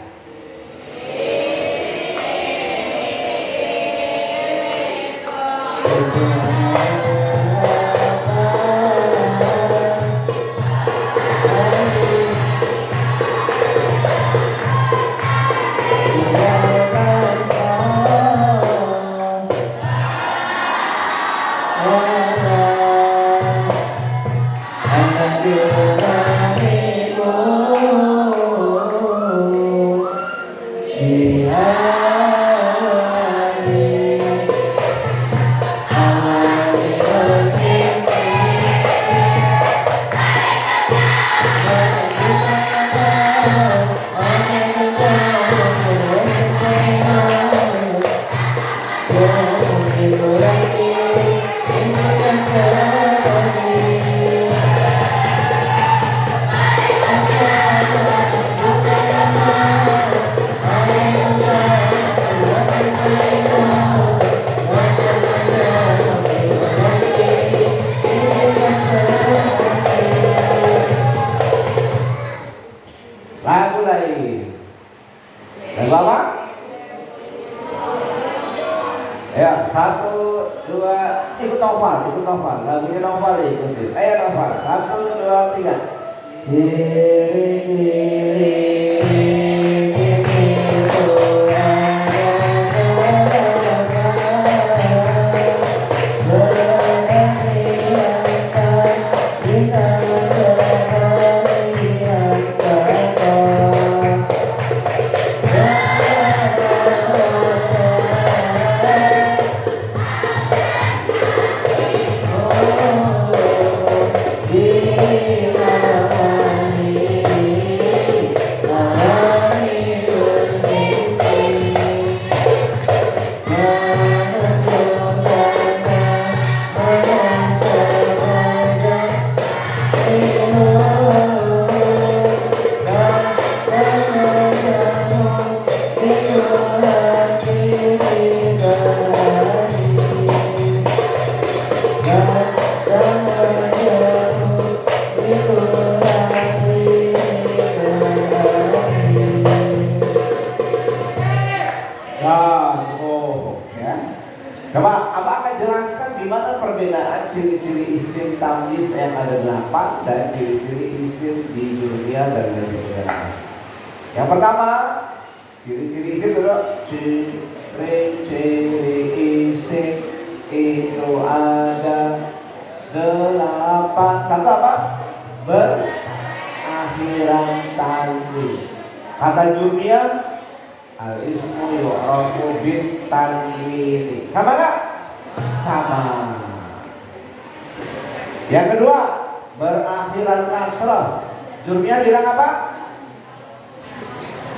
[SPEAKER 1] Ya, satu, dua, ikut Noval, lagunya Noval ikutin. Ayo Noval, satu, dua, tiga. Coba Abah akan jelaskan di mana perbedaan ciri-ciri isim tamyiz yang ada 8 dan ciri-ciri isim di dunia dan di dunia. Yang pertama, ciri-ciri isim itu ciri-ciri isim itu ada 8. Satu apa? Berakhiran tanwin. Kata Jurmiyah, al-ismu yu'rafu bit tanwini. Sama gak? Sama. Yang kedua, berakhiran kasrah. Jurmiyah bilang apa?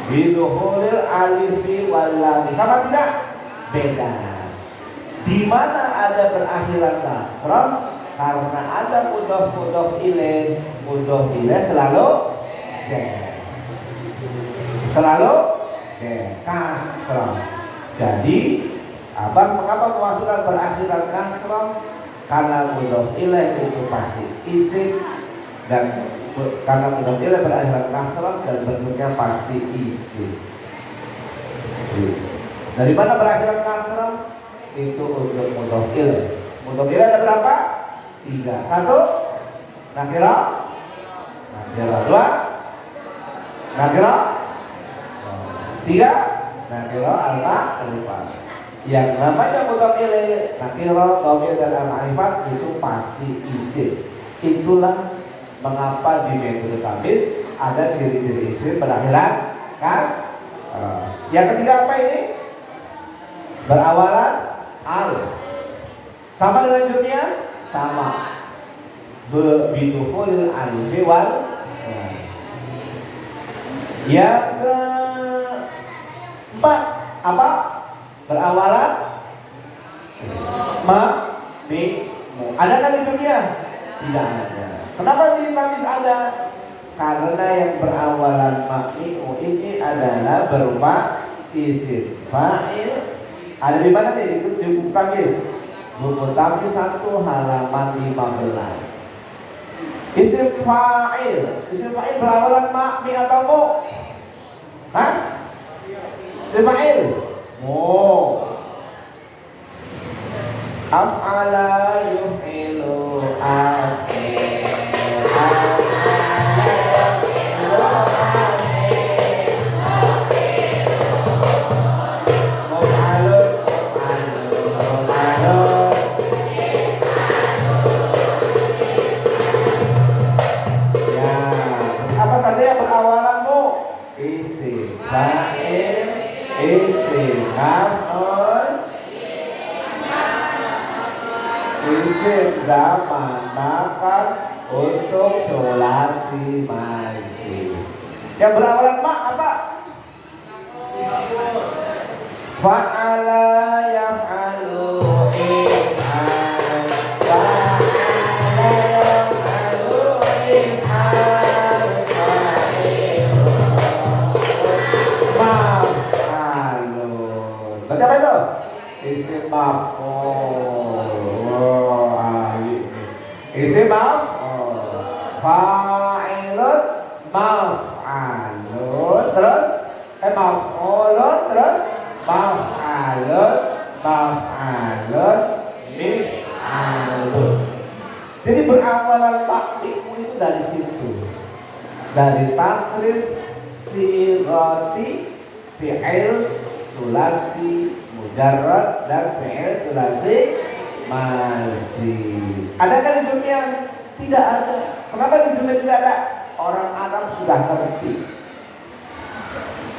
[SPEAKER 1] Bidukhulil alifi wal lam. Sama tidak? Beda. Di mana ada berakhiran kasrah? Karena ada mudhof ilaih. Mudhof ilaih selalu selalu kasrah. Jadi Abang mengapa memasukkan berakhiran kasrah? Karena mudhof ilaih itu pasti isim, dan karena mudhof ilaih berakhiran kasrah dan bentuknya pasti isim. Dari mana berakhiran kasrah? Itu untuk mudhof ilaih. Mudhof ilaih ada berapa? 3. 1 nakirah, 2 nakirah, 3 nakirah al-ma'rifat. Yang namanya mudhof ilaih, nakirah, dhamir dan al-ma'rifat itu pasti isim. Itulah mengapa di metode tamyiz ada ciri-ciri isim berakhiran kas. Yang ketiga apa ini? Berawalan al. Sama dengan Jurmiyah? Sama. Bidukhulil alifi wal. Yang keempat apa? Berawalan ma, mi, mu. Ada kan di dunia? Tidak ada. Kenapa di tamyiz ada? Karena yang berawalan ma, mi, mu ini adalah berupa isim fa'il. Ada di mana nih? Di buku tamyiz. Buku tamyiz 1 halaman 15. Isim fa'il. Isim fa'il berawalan ma, mi atau mu? Hah? Isim fa'il mu. Af'ala yuf'ilu apa saja yang berawalan mu? Isim fa'il, isim maf'ul, isim zaman makan untuk sulasi mazid. Yang berawalan ma apa? Fa'ala yaf'alu if'al, fa'ala yaf'alu if'al, fa'ilu maf'alun. Berarti apa itu? Isim maf'ul. Isim maf'ul, fa'ilun maf'alun, terus maf'ulun, terus maf'alun, maf'alun. berawalan takdimu itu dari situ, dari tasrif sirati fi'il sulasi mujarrad dan fi'il sulasi masih. Adakah di dunia? Tidak ada. Kenapa di dunia tidak ada? Orang Arab sudah ngerti.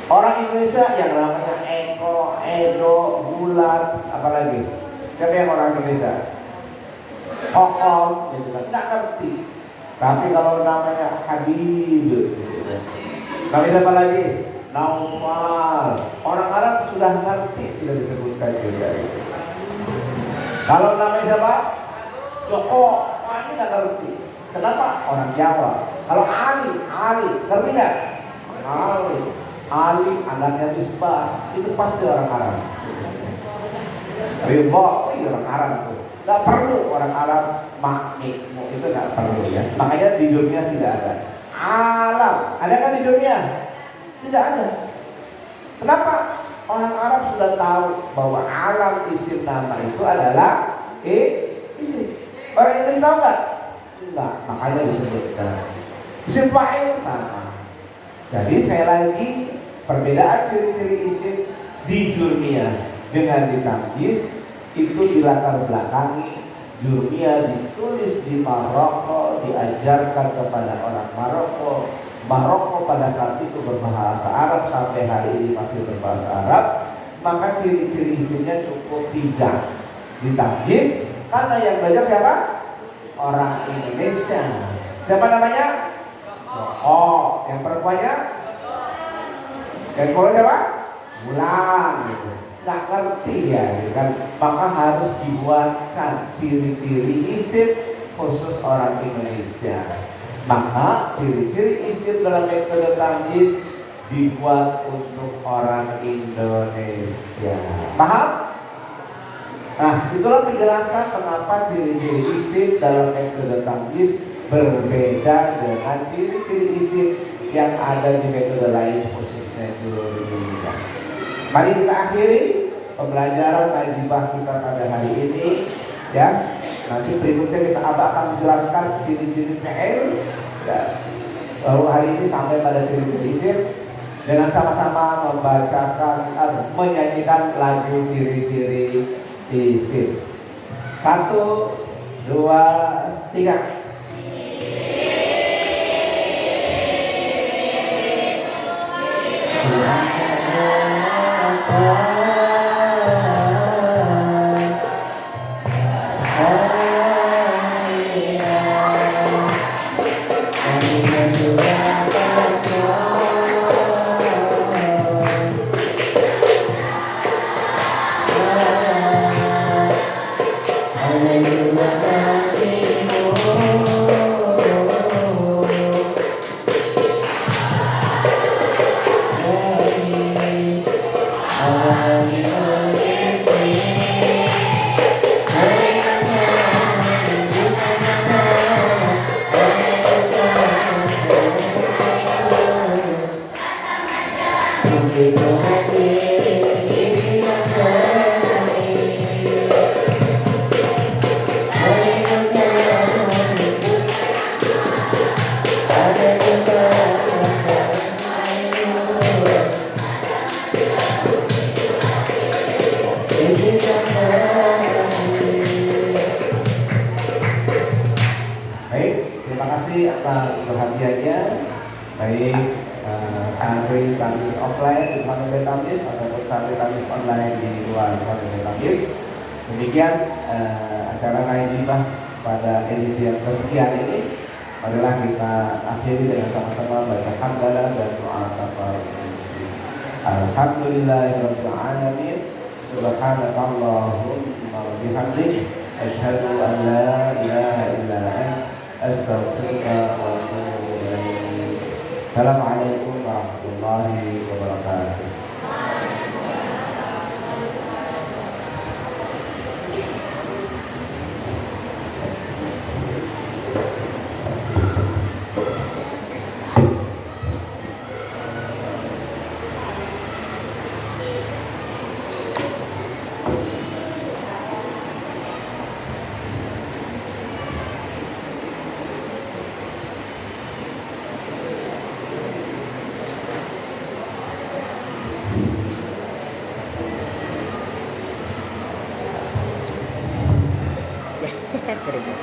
[SPEAKER 1] Orang Indonesia yang namanya Eko, Edo, Bulan, apalagi? Siapa yang orang Indonesia? Kokon, gitu kan? Nggak ngerti. Tapi kalau namanya Habib, gitu. Tapi siapa lagi? Naufal. Orang Arab sudah ngerti, tidak disebutkan juga. Kalau namanya siapa? Joko, ini nggak ngerti. Kenapa? Orang Jawa. Kalau Ali, ngerti nggak? Ali anaknya Misbah, itu pasti orang Arab. Ridho, itu orang Arab itu. Nggak perlu orang Arab maknikmu, itu nggak perlu ya. Makanya di dunia tidak ada. Alam, ada kan di dunia? Tidak ada. Kenapa? Orang Arab sudah tahu bahwa alam isim nama itu adalah isim. Orang Indonesia tahu nggak? Enggak, makanya disebutkan. Isim fa'il sama. Jadi saya lagi perbedaan ciri-ciri isim di Jurmiyah dengan di Tamyiz itu dilatar belakangi. Jurmiyah ditulis di Maroko, diajarkan kepada orang Maroko. Maroko pada saat itu berbahasa Arab, sampai hari ini masih berbahasa Arab. Maka ciri-ciri isimnya cukup 3 di Tamyiz, karena yang belajar siapa? Orang Indonesia. Siapa namanya? Oh, yang perempuannya? Yang perempuan siapa? Bulan gitu. Nggak ngerti ya, gitu kan? Maka harus dibuatkan ciri-ciri isim khusus orang Indonesia. Maka ciri-ciri isim dalam metode tamyiz dibuat untuk orang Indonesia. Paham? Nah, itulah penjelasan mengapa ciri-ciri isim dalam metode tamyiz berbeda dengan ciri-ciri isim yang ada di metode lain, khususnya Jurmiyah. Mari kita akhiri pembelajaran tajibah kita pada hari ini ya. Nanti berikutnya kita akan menjelaskan ciri-ciri fi'il ya. Lalu hari ini sampai pada ciri-ciri isim dengan sama-sama membacakan menyanyikan lagu ciri-ciri isim. 1, 2, 3. Atas perhatiannya, baik santri tamyiz offline di Departemen Tamyiz ataupun santri tamyiz online di luar Departemen Tamyiz. Demikian acara tajibah pada edisi yang kesekian ini. Marilah kita akhiri dengan sama-sama baca hamdalah dan doa tafaruq. Alhamdulillahirabbil alamin. Subhanakallahumma wa bihamdik asyhadu an la ilaha illa anta astaghfiruka wa atubu ilaik. Assalamualaikum warahmatullahi wabarakatuh.
[SPEAKER 2] share ke